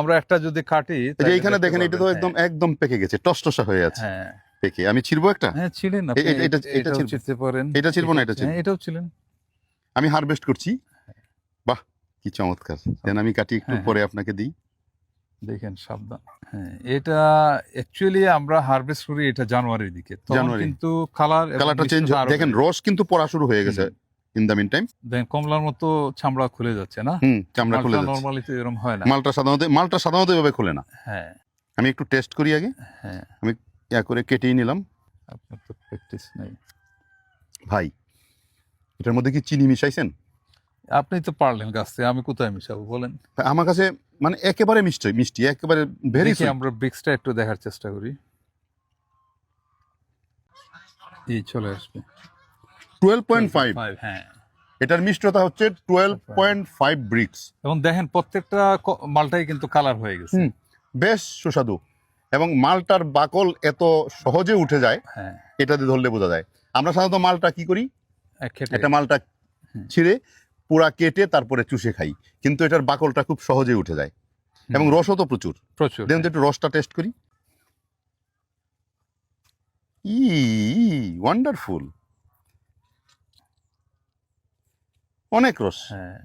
আমরা একটা যদি কাটি এই যে এইখানে দেখেন এটা তো একদম একদম পেকে গেছে, টসটসা হয়ে আছে। হ্যাঁ পেকে আমি ছিড়বো একটা? হ্যাঁ ছিলেন এটা এটাও ছিড়তে পারেন, এটা ছিড়বো না, এটা ছিড়বো। এটাও ছিলেন। আমি হারভেস্ট করছি। বাহ কি চমৎকার। দেন আমি কাটি একটু পরে আপনাকে দিই। দেখেন সাবধান। হ্যাঁ এটা অ্যাকচুয়ালি আমরা হারভেস্ট করি এটা জানুয়ারির দিকে, তখন কিন্তু কালারটা চেঞ্জ। দেখেন রস কিন্তু পড়া শুরু হয়ে গেছে ইন দ্য মিন টাইম। দেখেন কমলার মতো চামড়া খুলে যাচ্ছে না? চামড়া খুলে যাচ্ছে। নরমালি তো এরকম হয় না। মালটা সাধারণত এভাবে খুলে না। হ্যাঁ আমি একটু টেস্ট করি আগে। হ্যাঁ আমি করে কেটেই নিলাম। আপনার তো প্র্যাকটিস নেই ভাই, এটার মধ্যে কি চিনি মিশাইছেন? আপনি তো পারলেন গাছ থেকে, আমি কোথায় মিশাবো বলেন? আমার কাছে মানে একেবারে মিষ্টি, একেবারে ভেরি সুইট। আমরা ব্রিক্সটা একটু দেখার চেষ্টা করি। এই চলে আসবে 12.5। হ্যাঁ এটার মিষ্টতা হচ্ছে 12.5 ব্রিক্স। এবং দেখেন প্রত্যেকটা মালটাই কিন্তু কালার হয়ে গেছে। বেশ সুস্বাদু, এবং মালটার বাকল এত সহজে উঠে যায়, হ্যাঁ এটা দিয়ে ধরলে বোঝা যায়। আমরা সাধারণত মালটা কি করি, একটা মালটা ছিঁড়ে পুরা কেটে তারপরে চুষে খাই, কিন্তু এটার বাকলটা খুব সহজে উঠে যায় এবং রসও তো প্রচুর। দেন একটু রসটা টেস্ট করি। ওয়ান্ডারফুল, অনেক রস। হ্যাঁ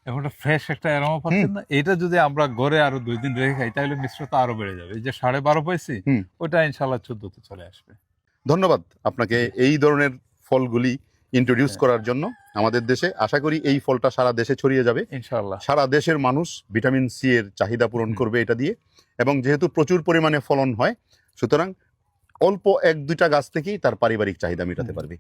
এখন ফ্রেশ একটা অ্যারোমা পাচ্ছেন না? এটা যদি আমরা ঘরে আরো 2 দিন রেখে খাই তাহলে মিশ্রতা আরো বেড়ে যাবে। এই যে 12.5 পাইছি, ওটা ইনশাআল্লাহ 14তে চলে আসবে। ধন্যবাদ আপনাকে এই ধরনের ফলগুলি ইন্ট্রোডিউস করার জন্য আমাদের দেশে। আশা করি এই ফলটা সারা দেশে ছড়িয়ে যাবে ইনশাআল্লাহ। সারা দেশের মানুষ ভিটামিন সি এর চাহিদা পূরণ করবে এটা দিয়ে, এবং যেহেতু প্রচুর পরিমাণে ফলন হয়, সুতরাং অল্প 1-2টা গাছ থেকেই তার পারিবারিক চাহিদা মেটাতে পারবে।